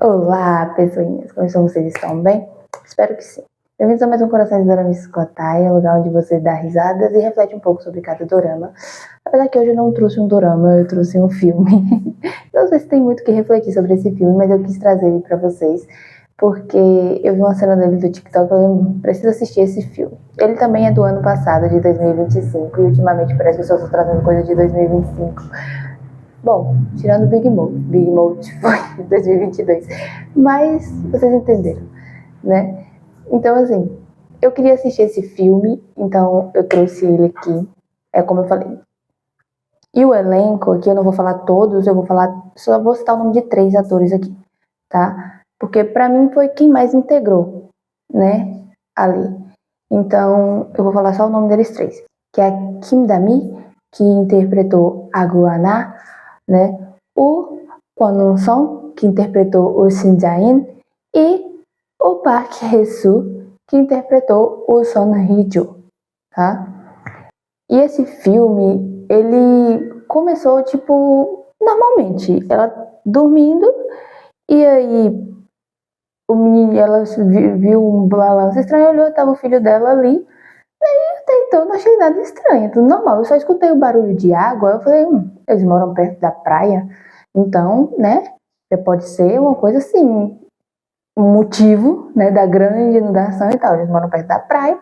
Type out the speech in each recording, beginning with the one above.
Olá, pessoinhas! Como estão? Vocês estão bem? Espero que sim. Bem-vindos a mais um Corações de Dorama Escotai, um lugar onde você dá risadas e reflete um pouco sobre cada dorama. Apesar que hoje eu não trouxe um dorama, eu trouxe um filme. Não sei se tem muito o que refletir sobre esse filme, mas eu quis trazer ele pra vocês, porque eu vi uma cena dele do TikTok e eu preciso assistir esse filme. Ele também é do ano passado, de 2025, e ultimamente parece que eu só estou trazendo coisa de 2025. Bom, tirando o Big Mouth. Big Mouth foi em 2022. Mas vocês entenderam, né? Então, assim, eu queria assistir esse filme, então eu trouxe ele aqui. É como eu falei. E o elenco aqui, eu não vou falar todos, eu vou falar, só vou citar o nome de 3 atores aqui, tá? Porque pra mim foi quem mais integrou, né? Ali. Então, eu vou falar só o nome deles 3. Que é a Kim Da-mi, que interpretou a Guana, né? O Kwon Eun-sung, que interpretou o Shin Ja-in, e o Park Hae-soo, que interpretou o Son Hee-jo, tá? E esse filme, ele começou, tipo, normalmente, ela dormindo, e aí o menino, ela viu um balanço estranho, olhou, tava o filho dela ali, até então não achei nada estranho, tudo normal. Eu só escutei o barulho de água, eu falei, eles moram perto da praia, então, né, pode ser uma coisa assim, um motivo, né, da grande inundação e tal, eles moram perto da praia.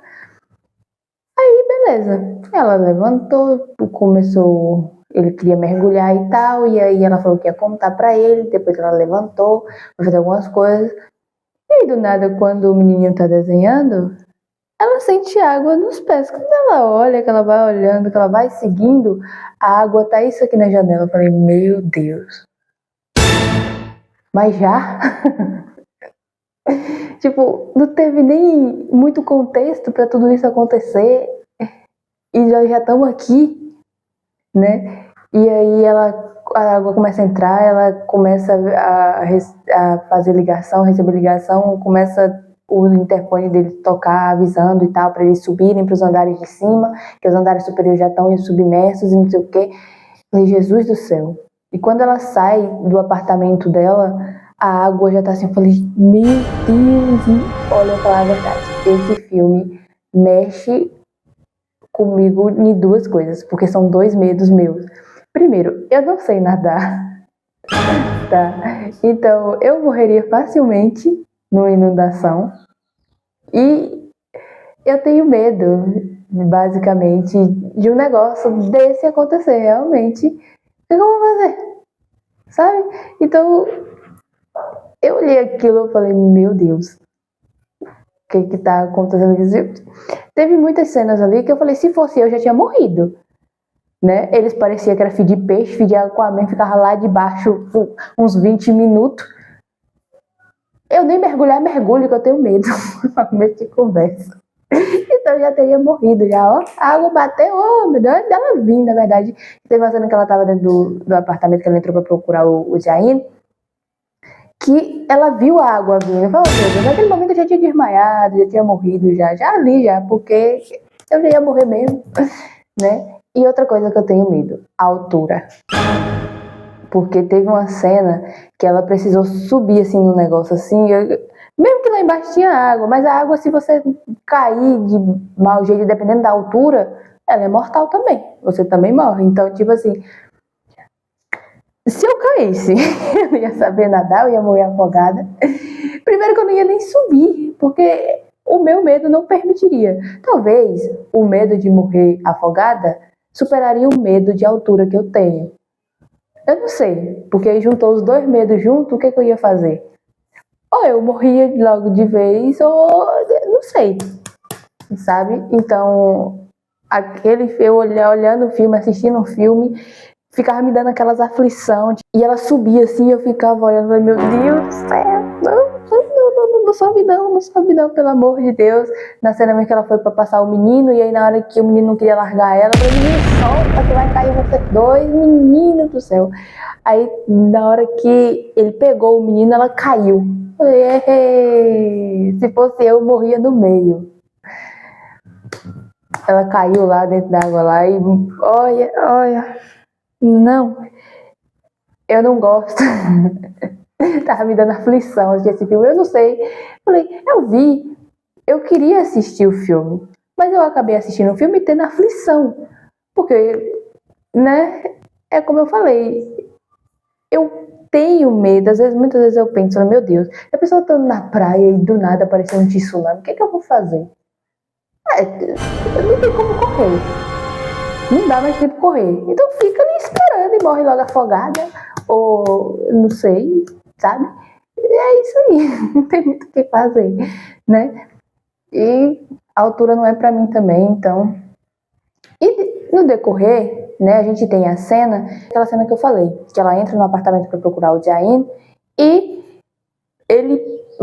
Aí, beleza, ela levantou, começou, ele queria mergulhar e tal, e aí ela falou que ia contar pra ele, depois ela levantou, foi fazer algumas coisas, e aí do nada, quando o menininho tá desenhando, ela sente água nos pés. Quando ela olha, que ela vai olhando, que ela vai seguindo, a água tá isso aqui na janela. Eu falei, meu Deus. Mas já? Tipo, não teve nem muito contexto pra tudo isso acontecer. E já estamos aqui, né? E aí a água começa a entrar, ela começa a fazer ligação, receber ligação, começa o interfone dele tocar, avisando e tal, para eles subirem para os andares de cima, que os andares superiores já estão submersos e não sei o quê. Falei, Jesus do céu. E quando ela sai do apartamento dela, a água já tá assim, eu falei, meu Deus, e olha, eu falar a verdade, esse filme mexe comigo em 2 coisas, porque são 2 medos meus. Primeiro, eu não sei nadar, tá? Então, eu morreria facilmente numa inundação. E eu tenho medo, basicamente, de um negócio desse acontecer, realmente. O que eu vou fazer? Sabe? Então, eu olhei aquilo e falei, meu Deus, o que tá acontecendo aqui? Teve muitas cenas ali que eu falei, se fosse eu já tinha morrido. Né? Eles pareciam que era feed de peixe, feed de Aquaman, ficava lá debaixo uns 20 minutos. Eu nem mergulho, que eu tenho medo. Medo de conversa. Então eu já teria morrido já, ó. A água bateu, oh, meu Deus, antes dela vir, na verdade. Teve uma cena que ela tava dentro do apartamento, que ela entrou pra procurar o Jain, que ela viu a água vindo. Eu falei, meu Deus, naquele momento eu já tinha desmaiado, já tinha morrido já ali já, porque eu já ia morrer mesmo, né? E outra coisa que eu tenho medo, a altura. Porque teve uma cena que ela precisou subir assim no negócio assim, mesmo que lá embaixo tinha água, mas a água, se você cair de mau jeito, dependendo da altura, ela é mortal também. Você também morre. Então, tipo assim, se eu caísse, eu não ia saber nadar, eu ia morrer afogada. Primeiro que eu não ia nem subir, porque o meu medo não permitiria. Talvez o medo de morrer afogada superaria o medo de altura que eu tenho. Eu não sei, porque aí juntou os 2 medos juntos, o que eu ia fazer? Ou eu morria logo de vez, ou não sei, sabe? Então, eu olhando o filme, assistindo o filme, ficava me dando aquelas aflições, e ela subia assim, eu ficava olhando, meu Deus do céu, não sobe não, pelo amor de Deus. Na cena mesmo que ela foi pra passar o menino, e aí na hora que o menino não queria largar ela, eu falei, menino, solta que vai cair você 2, menino do céu. Aí na hora que ele pegou o menino, ela caiu. Eu falei, se fosse eu morria no meio. Ela caiu lá dentro da água lá e olha, não. Eu não gosto. Tava me dando aflição assistir esse filme. Eu não sei. Falei, eu vi. Eu queria assistir o filme. Mas eu acabei assistindo o filme e tendo aflição. Porque, né? É como eu falei. Eu tenho medo. Muitas vezes eu penso, meu Deus, a pessoa tá na praia e do nada apareceu um tsunami. O que eu vou fazer? Não tem como correr. Não dá mais tempo correr. Então fica ali esperando e morre logo afogada. Ou não sei, sabe? E é isso aí. Não tem muito o que fazer, né? E a altura não é pra mim também, então. E no decorrer, né, a gente tem a cena, aquela cena que eu falei, que ela entra no apartamento para procurar o Jain e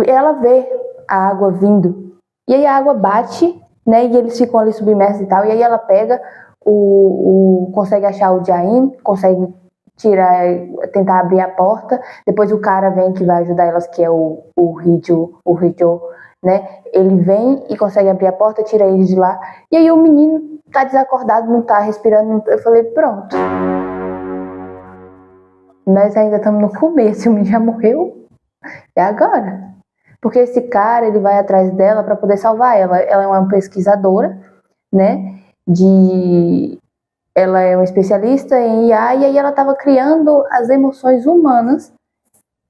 ela vê a água vindo. E aí a água bate, né, e eles ficam ali submersos e tal, e aí ela pega consegue achar o Jain, consegue tentar abrir a porta, depois o cara vem que vai ajudar elas, que é o Rijo, né, ele vem e consegue abrir a porta, tira eles de lá, e aí o menino tá desacordado, não tá respirando, eu falei, pronto. Nós ainda estamos no começo, o menino já morreu, é agora. Porque esse cara, ele vai atrás dela para poder salvar ela. Ela é uma pesquisadora, né, ela é uma especialista em IA, e aí ela estava criando as emoções humanas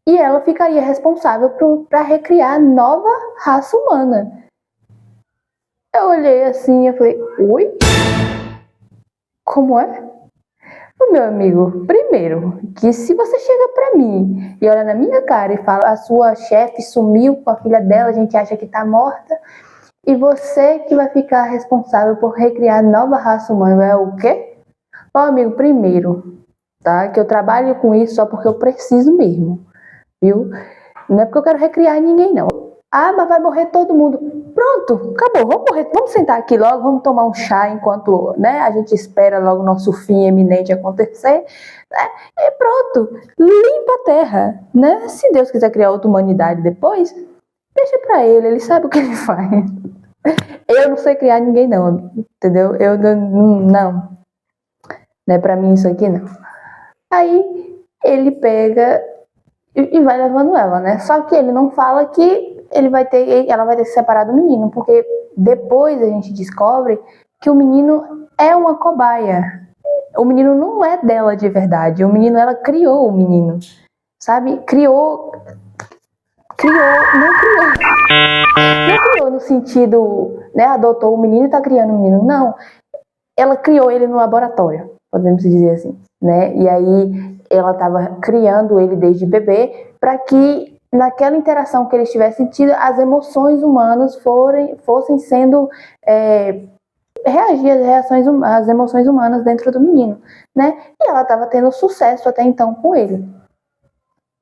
e ela ficaria responsável para recriar a nova raça humana. Eu olhei assim e falei, oi? Como é? Meu amigo, primeiro, que se você chega pra mim e olha na minha cara e fala, a sua chefe sumiu com a filha dela, a gente acha que tá morta, e você que vai ficar responsável por recriar a nova raça humana, é o quê? Ó, amigo, primeiro, tá? Que eu trabalho com isso só porque eu preciso mesmo, viu? Não é porque eu quero recriar ninguém, não. Ah, mas vai morrer todo mundo. Pronto, acabou, vamos morrer, vamos sentar aqui logo, vamos tomar um chá enquanto, né, a gente espera logo o nosso fim eminente acontecer, né? E pronto, limpa a terra, né? Se Deus quiser criar outra humanidade depois, deixa pra ele sabe o que ele faz. Eu não sei criar ninguém não, amigo, entendeu? Eu não é pra mim isso aqui não. Aí ele pega e vai levando ela, né? Só que ele não fala que ela vai ter que se separar do menino, porque depois a gente descobre que o menino é uma cobaia. O menino não é dela de verdade. O menino, ela criou o menino, sabe? Não criou no sentido, né? Adotou o menino e tá criando o menino. Não. Ela criou ele no laboratório, podemos dizer assim, né? E aí ela estava criando ele desde bebê para que naquela interação que eles tivessem tido, as emoções humanas fossem sendo reagir às emoções humanas dentro do menino, né? E ela estava tendo sucesso até então com ele.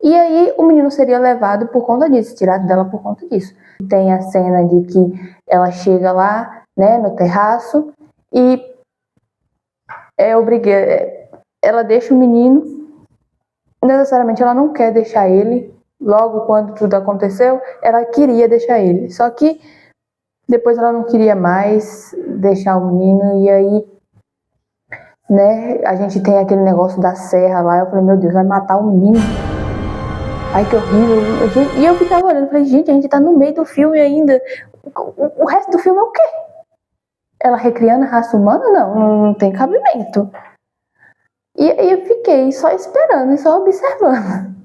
E aí o menino seria levado por conta disso, tirado dela por conta disso. Tem a cena de que ela chega lá, né, no terraço e ela deixa o menino, necessariamente ela não quer deixar ele, logo quando tudo aconteceu, ela queria deixar ele, só que depois ela não queria mais deixar o menino, e aí, né, a gente tem aquele negócio da serra lá, eu falei, meu Deus, vai matar o menino? Ai, que horrível. E eu ficava olhando, falei, gente, a gente tá no meio do filme ainda, o resto do filme é o quê? Ela recriando a raça humana? Não tem cabimento. E eu fiquei só esperando e só observando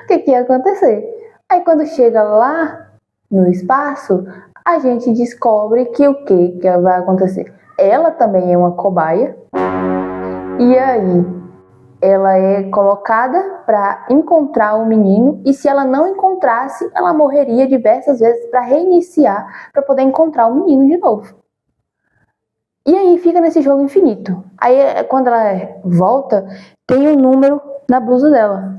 o que ia acontecer. Aí quando chega lá no espaço, a gente descobre que o que vai acontecer? Ela também é uma cobaia. E aí ela é colocada para encontrar o menino, e se ela não encontrasse, ela morreria diversas vezes para reiniciar, para poder encontrar o menino de novo. E aí fica nesse jogo infinito. Aí quando ela volta, tem um número na blusa dela.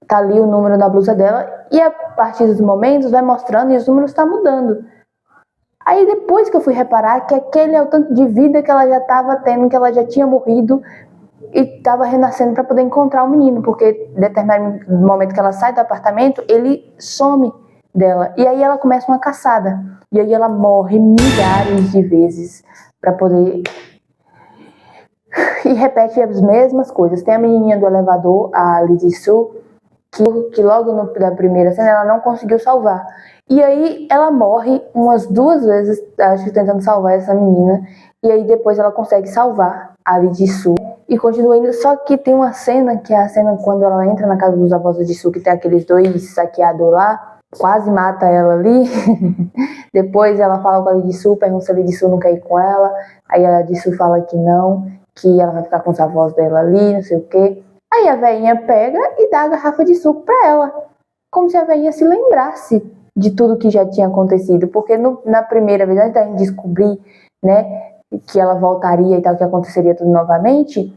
Tá ali o número na blusa dela, e a partir dos momentos vai mostrando e os números estão mudando. Aí depois que eu fui reparar que aquele é o tanto de vida que ela já estava tendo, que ela já tinha morrido e estava renascendo para poder encontrar o menino, porque em determinado momento que ela sai do apartamento, ele some dela. E aí ela começa uma caçada. E aí ela morre milhares de vezes para poder... e repete as mesmas coisas. Tem a menininha do elevador, a Lee Ji-soo, que logo da primeira cena ela não conseguiu salvar. E aí ela morre umas 2 vezes, acho que tentando salvar essa menina. E aí depois ela consegue salvar a Lee Ji-soo e continua indo. Só que tem uma cena, que é a cena quando ela entra na casa dos avós da Ji-soo, que tem aqueles 2 saqueadores lá, quase mata ela ali. Depois ela fala com a Lee Ji-soo, pergunta se a Lee Ji-soo não quer ir com ela. Aí a Ji-soo fala que não, que ela vai ficar com os avós dela ali, não sei o quê. Aí a velhinha pega e dá a garrafa de suco pra ela, como se a velhinha se lembrasse de tudo que já tinha acontecido, porque na primeira vez, antes da gente descobrir, né, que ela voltaria e tal, que aconteceria tudo novamente,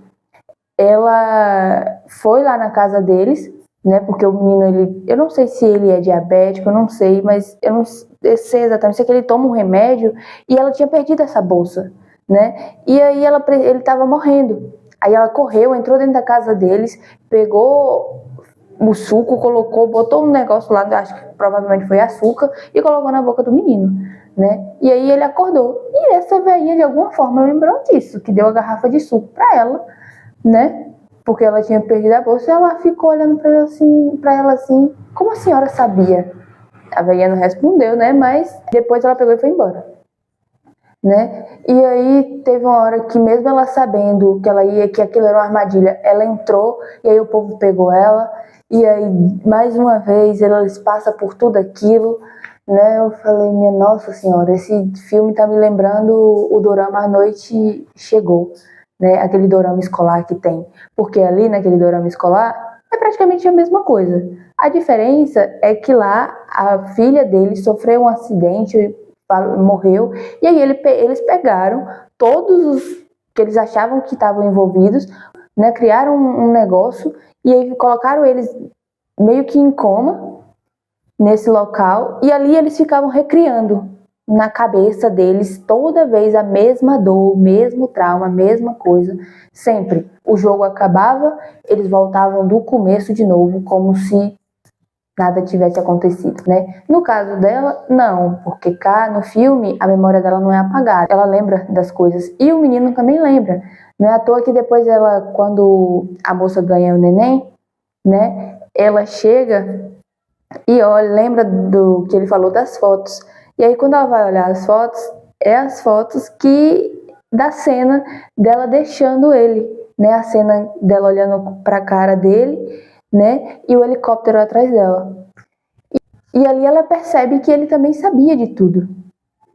ela foi lá na casa deles, né, porque o menino, eu não sei se ele é diabético, eu não sei, mas eu não sei exatamente, sei que ele toma um remédio e ela tinha perdido essa bolsa, né, e aí ele estava morrendo. Aí ela correu, entrou dentro da casa deles, pegou o suco, colocou, botou um negócio lá, acho que provavelmente foi açúcar, e colocou na boca do menino, né? E aí ele acordou. E essa velhinha, de alguma forma, lembrou disso, que deu a garrafa de suco pra ela, né? Porque ela tinha perdido a bolsa, e ela ficou olhando pra ela assim, como a senhora sabia? A velhinha não respondeu, né? Mas depois ela pegou e foi embora. Né? E aí teve uma hora que mesmo ela sabendo que aquilo era uma armadilha, ela entrou e aí o povo pegou ela e aí mais uma vez eles passam por tudo aquilo, né? Eu falei, minha nossa senhora, esse filme tá me lembrando o dorama A Noite Chegou, né? Aquele dorama escolar que tem, porque ali naquele dorama escolar é praticamente a mesma coisa. A diferença é que lá a filha dele sofreu um acidente, morreu, e aí eles pegaram todos os que eles achavam que estavam envolvidos, né, criaram um negócio e aí colocaram eles meio que em coma nesse local, e ali eles ficavam recriando na cabeça deles toda vez a mesma dor, mesmo trauma, a mesma coisa, sempre. O jogo acabava, eles voltavam do começo de novo, como se nada tivesse acontecido, né? No caso dela, não, porque cá no filme a memória dela não é apagada, ela lembra das coisas e o menino também lembra. Não é à toa que depois ela, quando a moça ganha o neném, né? Ela chega e olha, lembra do que ele falou das fotos. E aí quando ela vai olhar as fotos, é as fotos da cena dela deixando ele, né? A cena dela olhando para a cara dele, né? E o helicóptero atrás dela. E ali ela percebe que ele também sabia de tudo.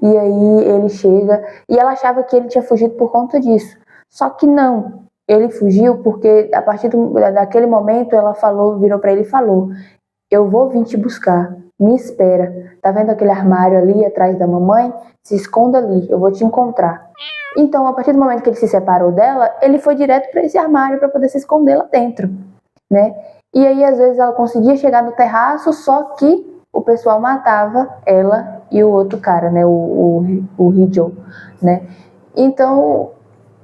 E aí ele chega e ela achava que ele tinha fugido por conta disso. Só que não. Ele fugiu porque a partir daquele momento ela virou para ele e falou: "Eu vou vir te buscar. Me espera. Tá vendo aquele armário ali atrás da mamãe? Se esconda ali, eu vou te encontrar." Então, a partir do momento que ele se separou dela, ele foi direto para esse armário para poder se esconder lá dentro, né? E aí, às vezes, ela conseguia chegar no terraço, só que o pessoal matava ela e o outro cara, né? O Hee-jo, né? Então,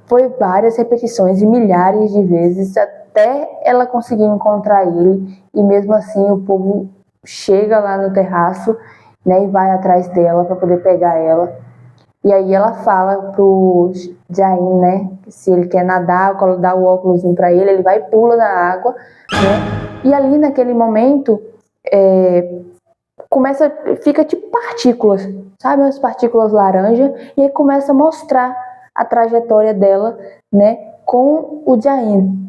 foi várias repetições e milhares de vezes até ela conseguir encontrar ele. E mesmo assim, o povo chega lá no terraço, né? E vai atrás dela para poder pegar ela. E aí ela fala pro Jain, né, que se ele quer nadar, dá o óculos para ele, ele vai e pula na água, né? E ali naquele momento fica tipo partículas, sabe, umas partículas laranja, e aí começa a mostrar a trajetória dela, né, com o Jain,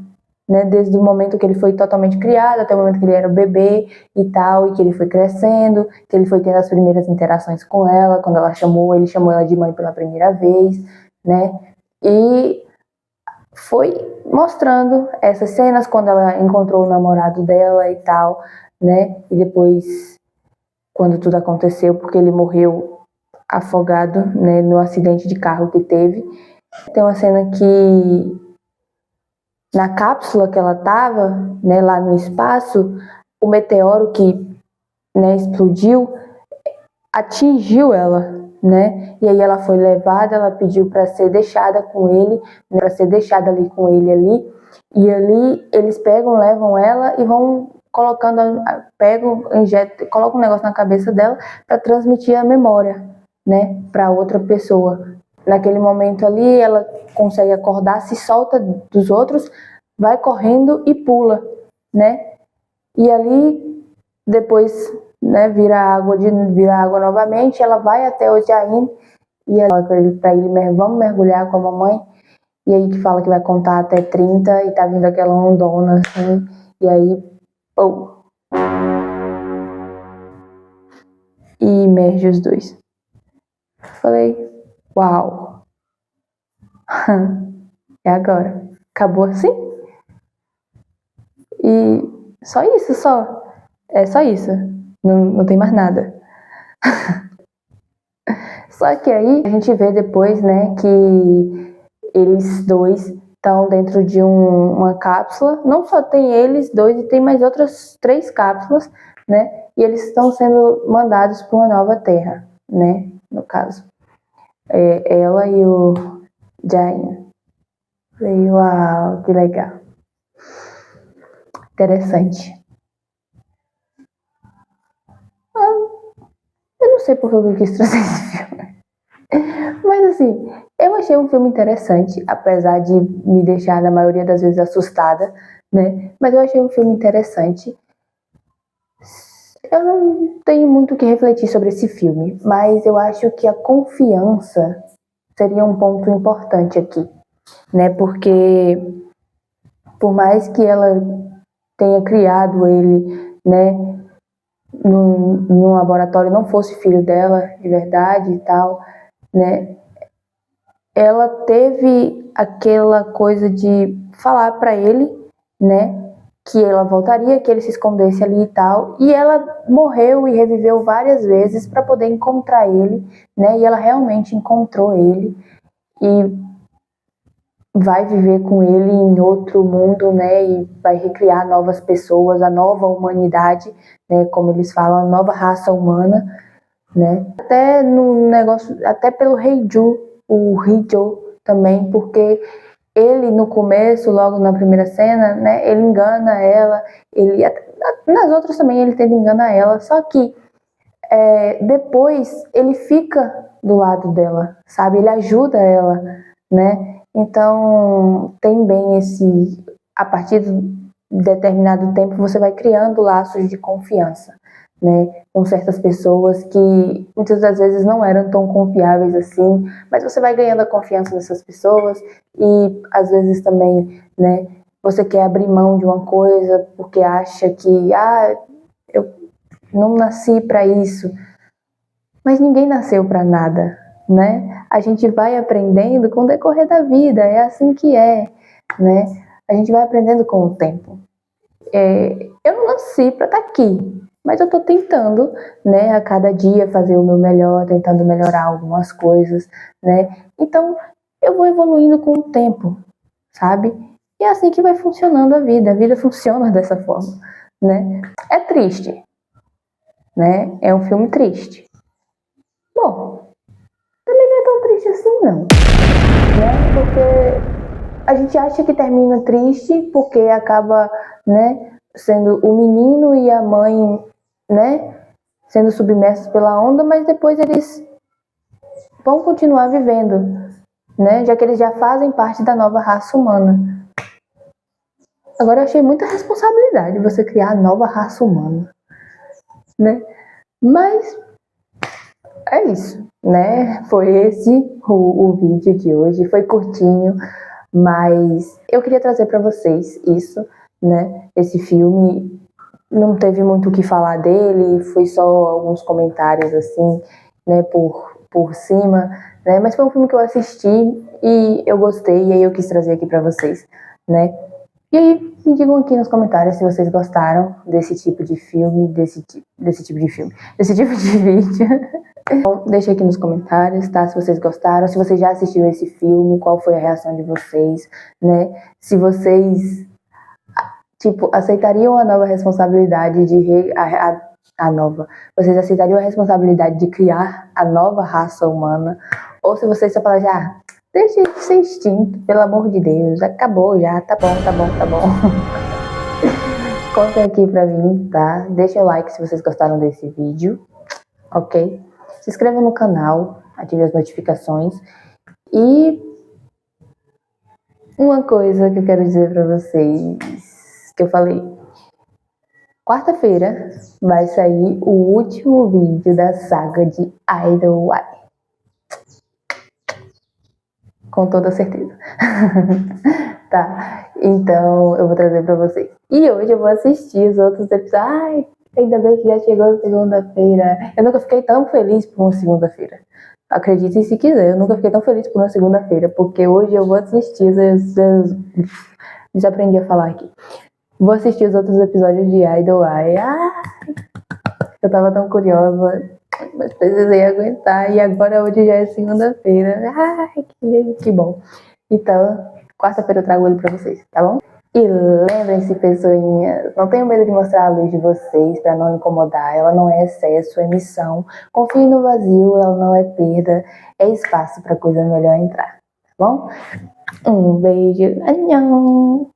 né, desde o momento que ele foi totalmente criado até o momento que ele era um bebê e tal, e que ele foi crescendo, que ele foi tendo as primeiras interações com ela, quando ele chamou ela de mãe pela primeira vez, né, e foi mostrando essas cenas quando ela encontrou o namorado dela e tal, né, e depois quando tudo aconteceu, porque ele morreu afogado, né, no acidente de carro que teve. Tem uma cena que na cápsula que ela estava, né, lá no espaço, o meteoro que, né, explodiu atingiu ela, né? E aí ela foi levada, ela pediu para ser deixada com ele, né, para ser deixada ali com ele ali. E ali eles levam ela e vão colocando, colocam um negócio na cabeça dela para transmitir a memória, né, para outra pessoa. naquele momento ali, ela consegue acordar, se solta dos outros, vai correndo e pula, né? E ali, depois, né, vira água novamente, ela vai até o Jain e ela fala pra ele, vamos mergulhar com a mamãe. E aí que fala que vai contar até 30 e tá vindo aquela ondona assim, e aí, pô, e emerge os dois. Falei, uau, é agora. Acabou assim? E só isso, só. É só isso. Não tem mais nada. Só que aí a gente vê depois, né, que eles dois estão dentro de uma cápsula. Não só tem eles dois, e tem mais outras 3 cápsulas, né? E eles estão sendo mandados para uma nova terra, né? No caso. Ela e o Jain. Falei, uau, que legal. Interessante. Eu não sei por que eu quis trazer esse filme. Mas assim, eu achei um filme interessante, apesar de me deixar na maioria das vezes assustada, né? Mas eu achei um filme interessante. Eu não tenho muito o que refletir sobre esse filme, mas eu acho que a confiança seria um ponto importante aqui, né? Porque por mais que ela tenha criado ele, né, num laboratório, não fosse filho dela de verdade e tal, né? Ela teve aquela coisa de falar para ele, né, que ela voltaria, que ele se escondesse ali e tal, e ela morreu e reviveu várias vezes para poder encontrar ele, né? E ela realmente encontrou ele e vai viver com ele em outro mundo, né? E vai recriar novas pessoas, a nova humanidade, né? Como eles falam, a nova raça humana, né? Até no negócio, até pelo Rei Ju, o Rijo também, porque ele no começo, logo na primeira cena, né? Ele engana ela, ele nas outras também ele tenta enganar ela, só que depois ele fica do lado dela, sabe? Ele ajuda ela, né? Então tem bem esse, a partir de determinado tempo você vai criando laços de confiança, né? Com certas pessoas que muitas das vezes não eram tão confiáveis assim, mas você vai ganhando a confiança dessas pessoas e às vezes também, né? Você quer abrir mão de uma coisa porque acha que eu não nasci para isso, mas ninguém nasceu para nada, né? A gente vai aprendendo com o decorrer da vida, é assim que é, né? A gente vai aprendendo com o tempo. Eu não nasci para estar aqui, mas eu estou tentando, né, a cada dia fazer o meu melhor, tentando melhorar algumas coisas, né? Então, eu vou evoluindo com o tempo, sabe? E é assim que vai funcionando a vida funciona dessa forma, né? É triste, né? É um filme triste. Bom, também não é tão triste assim, não, né? Porque a gente acha que termina triste porque acaba, né, sendo o menino e a mãe, né, sendo submersos pela onda, mas depois eles vão continuar vivendo, né, já que eles já fazem parte da nova raça humana. Agora eu achei muita responsabilidade você criar a nova raça humana, né? Mas é isso, né? Foi esse o vídeo de hoje. Foi curtinho, mas eu queria trazer para vocês isso, né? Esse filme não teve muito o que falar dele, foi só alguns comentários assim, né? Por cima, né? Mas foi um filme que eu assisti e eu gostei e aí eu quis trazer aqui para vocês, né? E aí, me digam aqui nos comentários se vocês gostaram desse tipo de filme, desse tipo de vídeo. Então, deixa aqui nos comentários, tá? Se vocês gostaram, se vocês já assistiram esse filme, qual foi a reação de vocês, né? Se vocês, tipo, aceitariam a nova responsabilidade vocês aceitariam a responsabilidade de criar a nova raça humana? Ou se vocês só falam, deixa de ser extinto, pelo amor de Deus, acabou já, tá bom. Contem aqui pra mim, tá? Deixem o like se vocês gostaram desse vídeo, ok? Se inscrevam no canal, ative as notificações E uma coisa que eu quero dizer pra vocês, que eu falei. Quarta-feira vai sair o último vídeo da saga de Idol Y. Com toda certeza. Tá, então eu vou trazer pra vocês. E hoje eu vou assistir os outros episódios. Ai, ainda bem que já chegou a segunda-feira. Eu nunca fiquei tão feliz por uma segunda-feira. Acreditem se quiser, eu nunca fiquei tão feliz por uma segunda-feira, porque hoje eu vou assistir. Já aprendi a falar aqui. Vou assistir os outros episódios de Idol Y. Eu tava tão curiosa, mas precisei aguentar. E agora hoje já é segunda-feira. Ai, que bom. Então, quarta-feira eu trago ele pra vocês, tá bom? E lembrem-se, pessoinhas, não tenham medo de mostrar a luz de vocês pra não incomodar. Ela não é excesso, é missão. Confie no vazio, ela não é perda. É espaço pra coisa melhor entrar, tá bom? Um beijo. Annyeong!